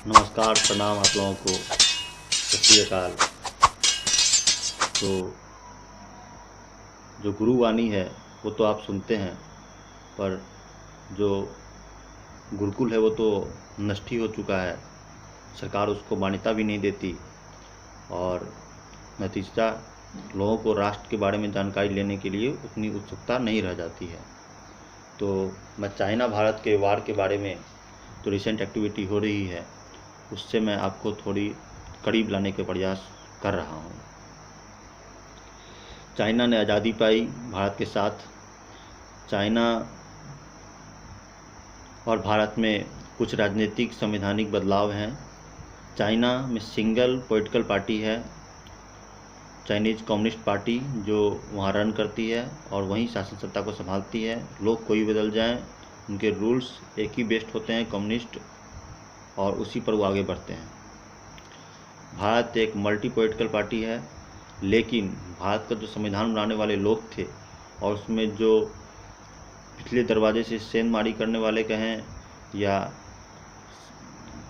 नमस्कार, प्रणाम आप लोगों को, सत श्री अकाल। तो जो गुरुवाणी है वो तो आप सुनते हैं, पर जो गुरुकुल है वो तो नष्ट ही हो चुका है। सरकार उसको मान्यता भी नहीं देती और नतीजा लोगों को राष्ट्र के बारे में जानकारी लेने के लिए उतनी उत्सुकता नहीं रह जाती है। तो मैं चाइना भारत के वार के बारे में जो रिसेंट एक्टिविटी हो रही है उससे मैं आपको थोड़ी करीब लाने के प्रयास कर रहा हूँ। चाइना ने आज़ादी पाई भारत के साथ। चाइना और भारत में कुछ राजनीतिक संवैधानिक बदलाव हैं। चाइना में सिंगल पॉलिटिकल पार्टी है, चाइनीज़ कम्युनिस्ट पार्टी, जो वहाँ रन करती है और वहीं शासन सत्ता को संभालती है। लोग कोई बदल जाएं, उनके रूल्स एक ही बेस्ड होते हैं, कम्युनिस्ट, और उसी पर वो आगे बढ़ते हैं। भारत एक मल्टी पॉलिटिकल पार्टी है, लेकिन भारत का जो संविधान बनाने वाले लोग थे और उसमें जो पिछले दरवाजे से सेंधमारी करने वाले कहें या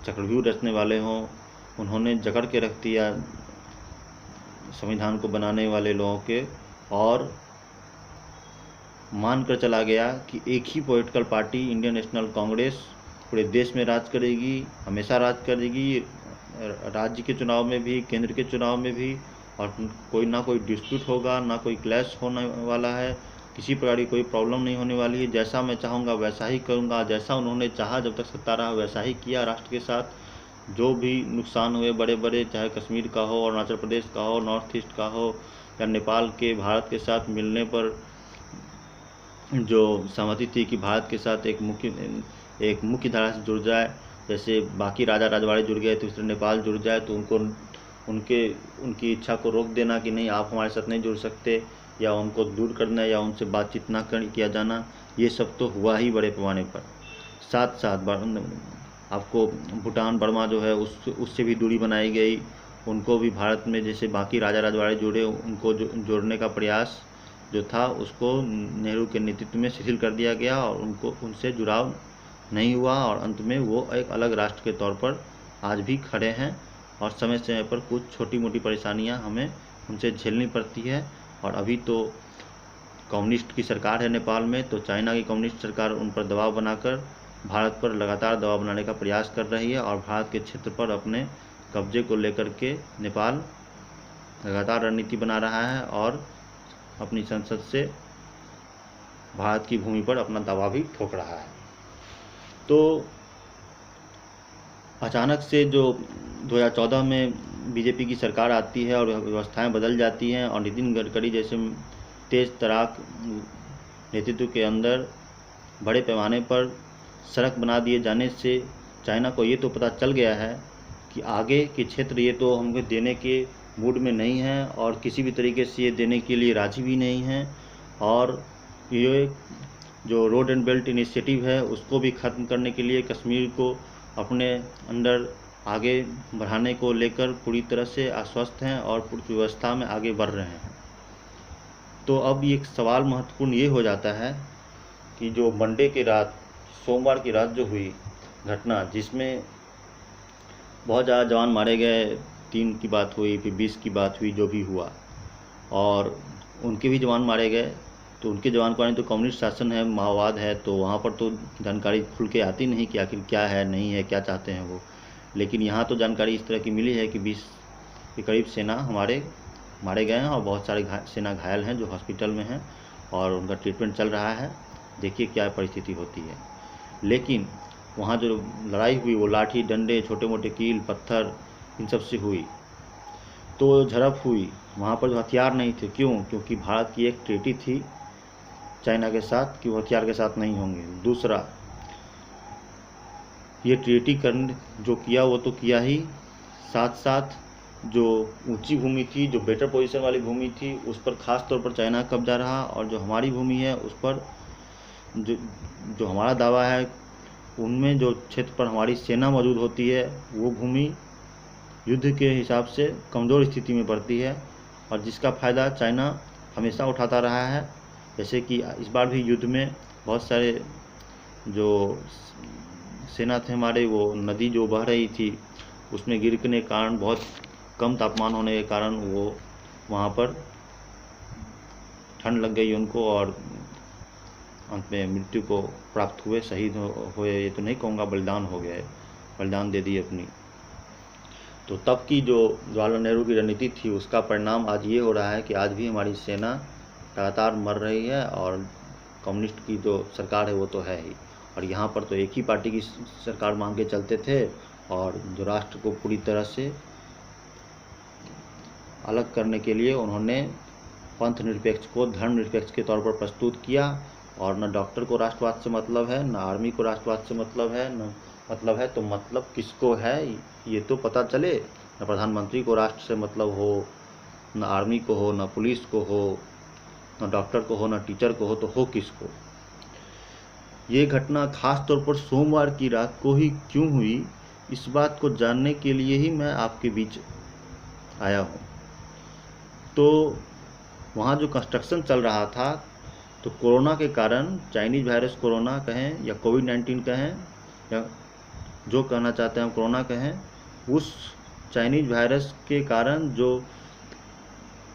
चक्रव्यूह रचने वाले हों, उन्होंने जकड़ के रख दिया संविधान को बनाने वाले लोगों के, और मान कर चला गया कि एक ही political party Indian National Congress पूरे देश में राज करेगी, हमेशा राज करेगी, राज्य के चुनाव में भी, केंद्र के चुनाव में भी, और कोई ना कोई डिस्प्यूट होगा, ना कोई क्लैश होने वाला है, किसी प्रकार की कोई प्रॉब्लम नहीं होने वाली है। जैसा मैं चाहूँगा वैसा ही करूँगा, जैसा उन्होंने चाहा जब तक सत्ता रहा वैसा ही किया राष्ट्र के साथ। जो भी नुकसान हुए बड़े बड़े, चाहे कश्मीर का हो, अरुणाचल प्रदेश का हो, नॉर्थ ईस्ट का हो, या नेपाल के भारत के साथ मिलने पर जो सहमति थी कि भारत के साथ एक मुख्य धारा से जुड़ जाए, जैसे बाकी राजा रजवाड़े जुड़ गए तो इस तरह नेपाल जुड़ जाए, तो उनकी इच्छा को रोक देना कि नहीं, आप हमारे साथ नहीं जुड़ सकते, या उनको दूर करना या उनसे बातचीत ना किया जाना, ये सब तो हुआ ही बड़े पैमाने पर। साथ साथ आपको भूटान बर्मा जो है उससे भी दूरी बनाई गई, उनको भी भारत में जैसे बाकी राजा रजवाड़े जुड़े, उनको जोड़ने का प्रयास जो था उसको नेहरू के नेतृत्व में शिथिल कर दिया गया और उनसे जुड़ाव नहीं हुआ, और अंत में वो एक अलग राष्ट्र के तौर पर आज भी खड़े हैं, और समय समय पर कुछ छोटी मोटी परेशानियां हमें उनसे झेलनी पड़ती है। और अभी तो कम्युनिस्ट की सरकार है नेपाल में, तो चाइना की कम्युनिस्ट सरकार उन पर दबाव बनाकर भारत पर लगातार दबाव बनाने का प्रयास कर रही है, और भारत के क्षेत्र पर अपने कब्जे को लेकर के नेपाल लगातार रणनीति बना रहा है और अपनी संसद से भारत की भूमि पर अपना दावा भी ठोक रहा है। तो अचानक से जो 2014 में बीजेपी की सरकार आती है और व्यवस्थाएं बदल जाती हैं, और नितिन गडकरी जैसे तेज तराक नेतृत्व के अंदर बड़े पैमाने पर सड़क बना दिए जाने से चाइना को ये तो पता चल गया है कि आगे के क्षेत्र ये तो हमको देने के मूड में नहीं है, और किसी भी तरीके से ये देने के लिए राजी भी नहीं है, और ये जो रोड एंड बेल्ट इनिशिएटिव है उसको भी ख़त्म करने के लिए, कश्मीर को अपने अंदर आगे बढ़ाने को लेकर पूरी तरह से आश्वस्त हैं और पूरी व्यवस्था में आगे बढ़ रहे हैं। तो अब ये सवाल महत्वपूर्ण ये हो जाता है कि जो मंडे की रात, सोमवार की रात जो हुई घटना, जिसमें बहुत ज़्यादा जवान मारे गए, 3 की बात हुई, फिर 20 की बात हुई, जो भी हुआ, और उनके भी जवान मारे गए, तो उनके जवान को आने तो कम्युनिस्ट शासन है, माओवाद है, तो वहाँ पर तो जानकारी खुल के आती नहीं कि आखिर क्या है, नहीं है, क्या चाहते हैं वो। लेकिन यहाँ तो जानकारी इस तरह की मिली है कि 20 के करीब सेना हमारे मारे गए हैं, और बहुत सारे सेना घायल हैं जो हॉस्पिटल में हैं और उनका ट्रीटमेंट चल रहा है। देखिए क्या परिस्थिति होती है। लेकिन वहाँ जो लड़ाई हुई वो लाठी डंडे, छोटे मोटे कील पत्थर, इन सब से हुई। तो झड़प हुई, वहाँ पर जो हथियार नहीं थे, क्यों? क्योंकि भारत की एक ट्रीटी थी चाइना के साथ कि वो हथियार के साथ नहीं होंगे। दूसरा, ये ट्रीटी करने जो किया वो तो किया ही, साथ साथ जो ऊंची भूमि थी, जो बेटर पोजीशन वाली भूमि थी, उस पर ख़ास तौर पर चाइना का कब्जा रहा, और जो हमारी भूमि है उस पर जो हमारा दावा है, उनमें जो क्षेत्र पर हमारी सेना मौजूद होती है वो भूमि युद्ध के हिसाब से कमज़ोर स्थिति में पड़ती है, और जिसका फ़ायदा चाइना हमेशा उठाता रहा है। जैसे कि इस बार भी युद्ध में बहुत सारे जो सेना थे हमारे, वो नदी जो बह रही थी उसमें गिरने के कारण, बहुत कम तापमान होने के कारण वो वहाँ पर ठंड लग गई उनको और अंत में मृत्यु को प्राप्त हुए, शहीद हुए। ये तो नहीं कहूँगा, बलिदान हो गए, बलिदान दे दी अपनी। तो तब की जो जवाहरलाल नेहरू की रणनीति थी उसका परिणाम आज ये हो रहा है कि आज भी हमारी सेना लगातार मर रही है और कम्युनिस्ट की जो सरकार है वो तो है ही। और यहाँ पर तो एक ही पार्टी की सरकार मान के चलते थे और जो राष्ट्र को पूरी तरह से अलग करने के लिए उन्होंने पंथ निरपेक्ष को धर्मनिरपेक्ष के तौर पर प्रस्तुत किया। और न डॉक्टर को राष्ट्रवाद से मतलब है, न आर्मी को राष्ट्रवाद से मतलब है, न मतलब है तो मतलब किसको है ये तो पता चले। न प्रधानमंत्री को राष्ट्र से मतलब हो, न आर्मी को हो, न पुलिस को हो, न डॉक्टर को हो, न टीचर को हो, तो हो किसको। ये घटना खास तौर पर सोमवार की रात को ही क्यों हुई, इस बात को जानने के लिए ही मैं आपके बीच आया हूँ। तो वहाँ जो कंस्ट्रक्शन चल रहा था, तो कोरोना के कारण, चाइनीज वायरस कोरोना कहें या कोविड-19 कहें या जो कहना चाहते हैं हम कोरोना कहें, उस चाइनीज वायरस के कारण जो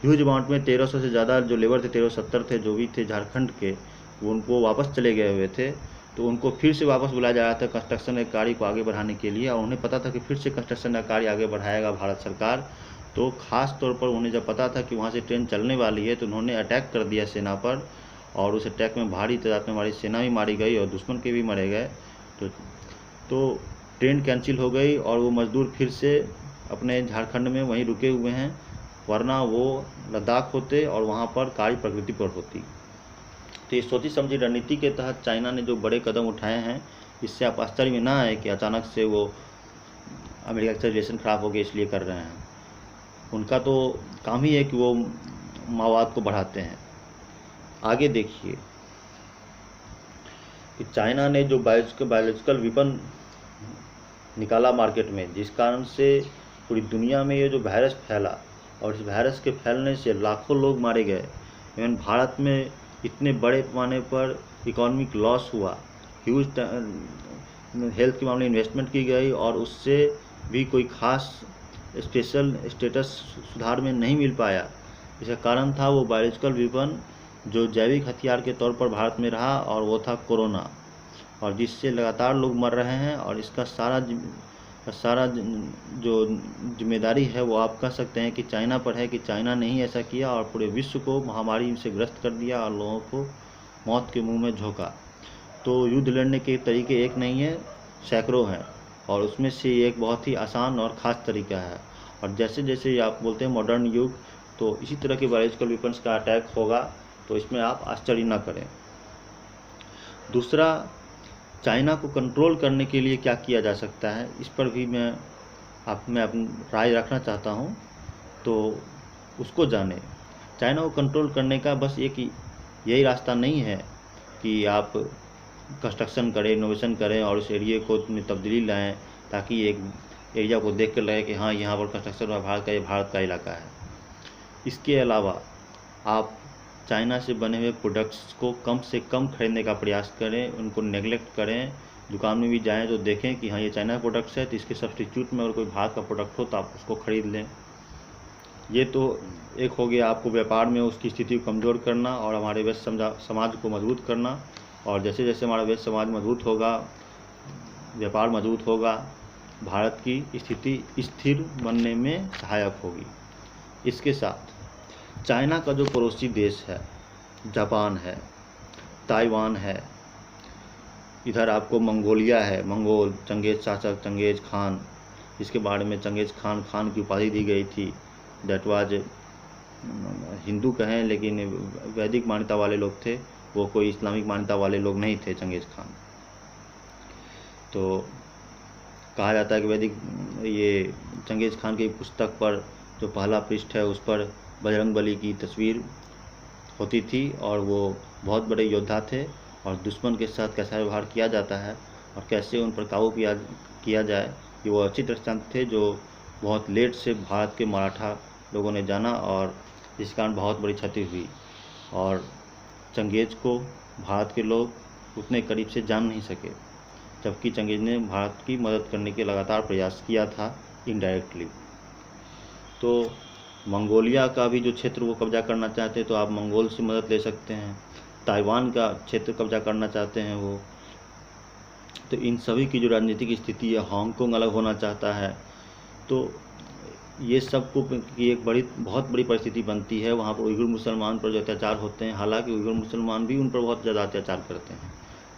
ह्यूज अमाउंट में 1300 से ज़्यादा जो लेबर थे, 1370 थे जो भी थे झारखंड के, वो उनको वापस चले गए हुए थे। तो उनको फिर से वापस बुलाया जा रहा था कंस्ट्रक्शन के कार्य को आगे बढ़ाने के लिए। और उन्हें पता था कि फिर से कंस्ट्रक्शन का कार्य आगे बढ़ाएगा भारत सरकार। तो ख़ास तौर पर उन्हें जब पता था कि वहाँ से ट्रेन चलने वाली है, तो उन्होंने अटैक कर दिया सेना पर। और उस अटैक में भारी तादाद में हमारी सेना भी मारी गई और दुश्मन के भी मारे गए। तो ट्रेन कैंसिल हो गई और वो मज़दूर फिर से अपने झारखंड में वहीं रुके हुए हैं, वरना वो लद्दाख होते और वहाँ पर कार्य प्रकृति पर होती। तो ये सोची समझी रणनीति के तहत चाइना ने जो बड़े कदम उठाए हैं, इससे आप आश्चर्य में ना आए कि अचानक से वो अमेरिका के साथ रिलेशन ख़राब हो गए इसलिए कर रहे हैं। उनका तो काम ही है कि वो माओवाद को बढ़ाते हैं। आगे देखिए कि चाइना ने जो बायोलॉजिकल वेपन निकाला मार्केट में, जिस कारण से पूरी दुनिया में ये जो वायरस फैला और इस वायरस के फैलने से लाखों लोग मारे गए। इवन भारत में इतने बड़े पैमाने पर इकोनॉमिक लॉस हुआ, ह्यूज हेल्थ के मामले इन्वेस्टमेंट की गई और उससे भी कोई खास स्पेशल स्टेटस सुधार में नहीं मिल पाया। इसका कारण था वो बायोलॉजिकल वेपन जो जैविक हथियार के तौर पर भारत में रहा, और वो था कोरोना, और जिससे लगातार लोग मर रहे हैं। और इसका सारा जो जिम्मेदारी है वो आप कह सकते हैं कि चाइना पर है, कि चाइना ने ही ऐसा किया और पूरे विश्व को महामारी से ग्रस्त कर दिया और लोगों को मौत के मुंह में झोंका। तो युद्ध लड़ने के तरीके एक नहीं है, सैकड़ों हैं, और उसमें से एक बहुत ही आसान और ख़ास तरीका है। और जैसे जैसे आप बोलते हैं मॉडर्न युग, तो इसी तरह के बायोलॉजिकल वेपन्स का अटैक होगा, तो इसमें आप आश्चर्य न करें। दूसरा, चाइना को कंट्रोल करने के लिए क्या किया जा सकता है, इस पर भी मैं अपनी राय रखना चाहता हूं, तो उसको जाने। चाइना को कंट्रोल करने का बस एक यही रास्ता नहीं है कि आप कंस्ट्रक्शन करें, इनोवेशन करें और उस एरिया को में तब्दीली लाएं, ताकि एक एरिया को देख कर लगे कि हाँ यहाँ पर कंस्ट्रक्शन हुआ, भारत का इलाका है। इसके अलावा आप चाइना से बने हुए प्रोडक्ट्स को कम से कम खरीदने का प्रयास करें, उनको नेगलेक्ट करें। दुकान में भी जाएं तो देखें कि हाँ ये चाइना प्रोडक्ट्स है, तो इसके सब्स्टिट्यूट में अगर कोई भारत का प्रोडक्ट हो तो आप उसको ख़रीद लें। ये तो एक हो गया आपको व्यापार में उसकी स्थिति को कमज़ोर करना और हमारे वैश्य समाज को मजबूत करना। और जैसे जैसे हमारा वैश्य समाज मजबूत होगा, व्यापार मजबूत होगा, भारत की स्थिति स्थिर बनने में सहायक होगी। इसके साथ चाइना का जो पड़ोसी देश है, जापान है, ताइवान है, इधर आपको मंगोलिया है, मंगोल चंगेज शासक चंगेज खान, जिसके बारे में चंगेज खान की उपाधि दी गई थी। दैट वाज हिंदू कहें लेकिन वैदिक मान्यता वाले लोग थे, वो कोई इस्लामिक मान्यता वाले लोग नहीं थे चंगेज खान। तो कहा जाता है कि वैदिक ये चंगेज खान की पुस्तक पर जो पहला पृष्ठ है उस पर बजरंगबली की तस्वीर होती थी, और वो बहुत बड़े योद्धा थे और दुश्मन के साथ कैसा व्यवहार किया जाता है और कैसे उन पर काबू किया जाए, ये वो अच्छी तरह जानते थे। जो बहुत लेट से भारत के मराठा लोगों ने जाना और जिस कारण बहुत बड़ी क्षति हुई, और चंगेज को भारत के लोग उतने करीब से जान नहीं सके। जबकि चंगेज ने भारत की मदद करने के लगातार प्रयास किया था इनडायरेक्टली। तो मंगोलिया का भी जो क्षेत्र वो कब्जा करना चाहते हैं तो आप मंगोल से मदद ले सकते हैं। ताइवान का क्षेत्र कब्जा करना चाहते हैं वो, तो इन सभी की जो राजनीतिक स्थिति है, हांगकांग अलग होना चाहता है, तो ये सब को की एक बहुत बड़ी परिस्थिति बनती है। वहाँ पर उइघुर मुसलमान पर जो अत्याचार होते हैं, हालांकि उइघुर मुसलमान भी उन पर बहुत ज़्यादा अत्याचार करते हैं,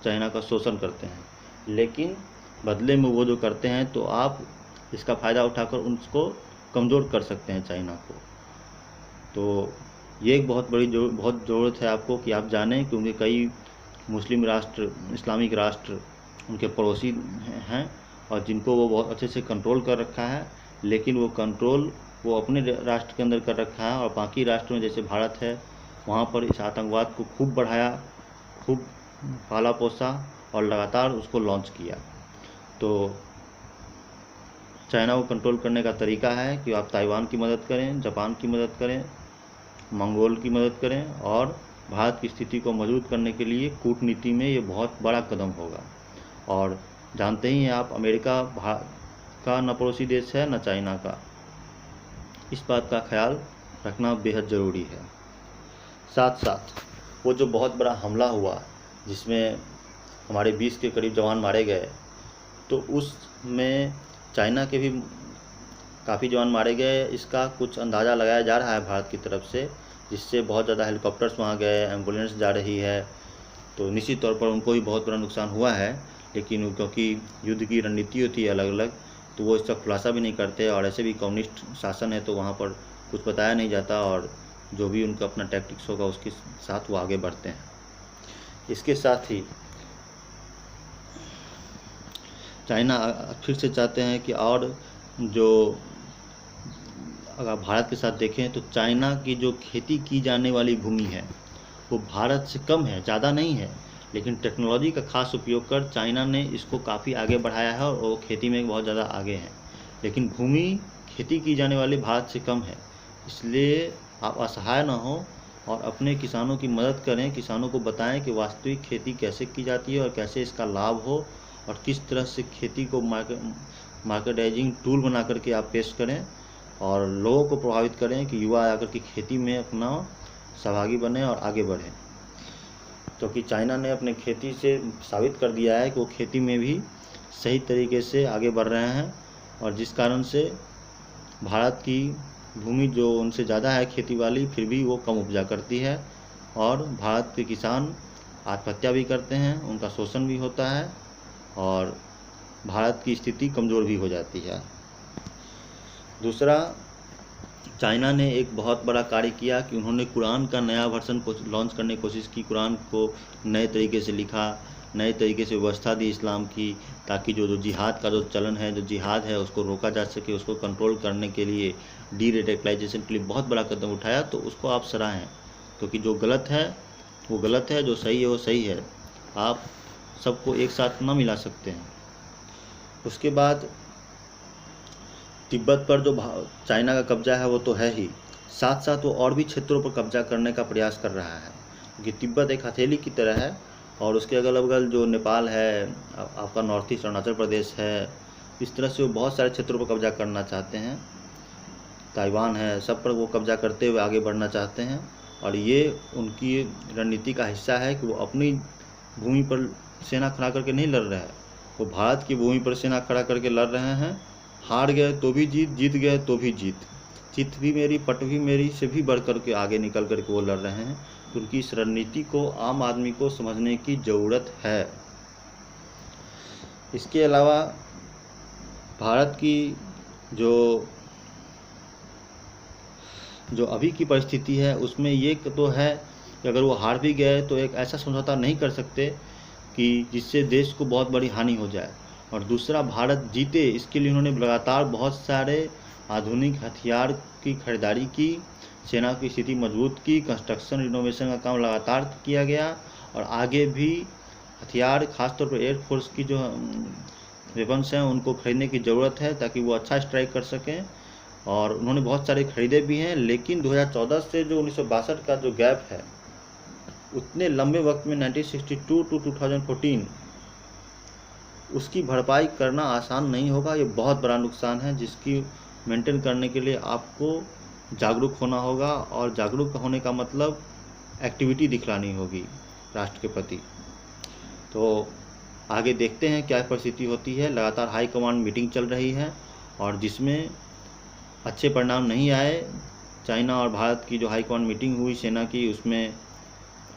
चाइना का शोषण करते हैं, लेकिन बदले में वो जो करते हैं तो आप इसका फ़ायदा उठाकर उसको कमज़ोर कर सकते हैं चाइना को। तो ये एक बहुत ज़रूरत है आपको कि आप जानें, क्योंकि कई मुस्लिम राष्ट्र, इस्लामिक राष्ट्र उनके पड़ोसी हैं और जिनको वो बहुत अच्छे से कंट्रोल कर रखा है, लेकिन वो कंट्रोल वो अपने राष्ट्र के अंदर कर रखा है और बाकी राष्ट्रों में जैसे भारत है वहाँ पर इस आतंकवाद को खूब बढ़ाया, खूब पाला पोसा और लगातार उसको लॉन्च किया। तो चाइना को कंट्रोल करने का तरीका है कि आप ताइवान की मदद करें, जापान की मदद करें, मंगोल की मदद करें, और भारत की स्थिति को मजबूत करने के लिए कूटनीति में ये बहुत बड़ा कदम होगा। और जानते ही हैं आप, अमेरिका का न पड़ोसी देश है न चाइना का, इस बात का ख्याल रखना बेहद ज़रूरी है। साथ साथ वो जो बहुत बड़ा हमला हुआ जिसमें हमारे 20 के करीब जवान मारे गए, तो उसमें चाइना के भी काफ़ी जवान मारे गए, इसका कुछ अंदाज़ा लगाया जा रहा है भारत की तरफ से, जिससे बहुत ज़्यादा हेलीकॉप्टर्स वहाँ गए, एम्बुलेंस जा रही है, तो निश्चित तौर पर उनको भी बहुत बड़ा नुकसान हुआ है। लेकिन क्योंकि युद्ध की रणनीति होती है अलग अलग, तो वो इसका खुलासा भी नहीं करते, और ऐसे भी कम्युनिस्ट शासन है तो वहाँ पर कुछ बताया नहीं जाता, और जो भी उनका अपना टैक्टिक्स होगा उसके साथ वो आगे बढ़ते हैं। इसके साथ ही चाइना फिर से चाहते हैं कि, और जो अगर भारत के साथ देखें तो चाइना की जो खेती की जाने वाली भूमि है वो भारत से कम है, ज़्यादा नहीं है, लेकिन टेक्नोलॉजी का खास उपयोग कर चाइना ने इसको काफ़ी आगे बढ़ाया है और वो खेती में बहुत ज़्यादा आगे हैं। लेकिन भूमि खेती की जाने वाली भारत से कम है, इसलिए आप असहाय ना हो और अपने किसानों की मदद करें, किसानों को बताएं कि वास्तविक खेती कैसे की जाती है और कैसे इसका लाभ हो, और किस तरह से खेती को मार्केटाइजिंग टूल बना करके आप पेश करें और लोगों को प्रभावित करें कि युवा आकर के खेती में अपना सहभागी बने और आगे बढ़ें। क्योंकि चाइना ने अपने खेती से साबित कर दिया है कि वो खेती में भी सही तरीके से आगे बढ़ रहे हैं, और जिस कारण से भारत की भूमि जो उनसे ज़्यादा है खेती वाली, फिर भी वो कम उपजा करती है, और भारत के किसान आत्महत्या भी करते हैं, उनका शोषण भी होता है, और भारत की स्थिति कमज़ोर भी हो जाती है। दूसरा, चाइना ने एक बहुत बड़ा कार्य किया कि उन्होंने कुरान का नया वर्जन को लॉन्च करने की कोशिश की, कुरान को नए तरीके से लिखा, नए तरीके से व्यवस्था दी इस्लाम की, ताकि जो जिहाद का जो चलन है, जो जिहाद है, उसको रोका जा सके, उसको कंट्रोल करने के लिए डी रेडिकलाइजेशन के लिए बहुत बड़ा कदम उठाया। तो उसको आप सराहें, क्योंकि जो गलत है वो गलत है, जो सही है वो सही है, आप सबको एक साथ ना मिला सकते हैं। उसके बाद तिब्बत पर जो चाइना का कब्जा है वो तो है ही, साथ साथ वो और भी क्षेत्रों पर कब्जा करने का प्रयास कर रहा है, क्योंकि तिब्बत एक हथेली की तरह है, और उसके अगल बगल जो नेपाल है, आपका नॉर्थ ईस्ट अरुणाचल प्रदेश है, इस तरह से वो बहुत सारे क्षेत्रों पर कब्जा करना चाहते हैं, ताइवान है, सब पर वो कब्जा करते हुए आगे बढ़ना चाहते हैं। और ये उनकी रणनीति का हिस्सा है कि वो अपनी भूमि पर सेना खड़ा करके नहीं लड़ रहे हैं, वो भारत की भूमि पर सेना खड़ा करके लड़ रहे हैं। हार गए तो भी जीत, जीत गए तो भी जीत, चित भी मेरी पट भी मेरी से भी बढ़ कर के आगे निकल कर के वो लड़ रहे हैं। तो उनकी इस रणनीति को आम आदमी को समझने की ज़रूरत है। इसके अलावा भारत की जो अभी की परिस्थिति है उसमें ये तो है कि अगर वो हार भी गए तो एक ऐसा समझौता नहीं कर सकते कि जिससे देश को बहुत बड़ी हानि हो जाए, और दूसरा भारत जीते, इसके लिए उन्होंने लगातार बहुत सारे आधुनिक हथियार की खरीदारी की, सेना की स्थिति मजबूत की, कंस्ट्रक्शन रिनोवेशन का काम लगातार किया गया, और आगे भी हथियार खासतौर पर एयरफोर्स की जो वेपन्स हैं उनको खरीदने की ज़रूरत है ताकि वो अच्छा स्ट्राइक कर सकें, और उन्होंने बहुत सारे खरीदे भी हैं। लेकिन 2014 से जो 1962 का जो गैप है, उतने लंबे वक्त में 1962 टू 2014 उसकी भरपाई करना आसान नहीं होगा। ये बहुत बड़ा नुकसान है जिसकी मेंटेन करने के लिए आपको जागरूक होना होगा, और जागरूक होने का मतलब एक्टिविटी दिखलानी होगी राष्ट्र के प्रति। तो आगे देखते हैं क्या परिस्थिति होती है। लगातार हाई कमांड मीटिंग चल रही है और जिसमें अच्छे परिणाम नहीं आए। चाइना और भारत की जो हाई कमांड मीटिंग हुई सेना की, उसमें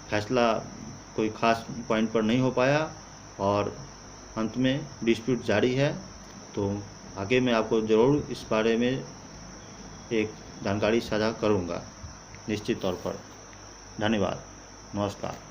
फैसला कोई ख़ास पॉइंट पर नहीं हो पाया और अंत में डिस्प्यूट जारी है। तो आगे मैं आपको ज़रूर इस बारे में एक जानकारी साझा करूंगा निश्चित तौर पर। धन्यवाद, नमस्कार।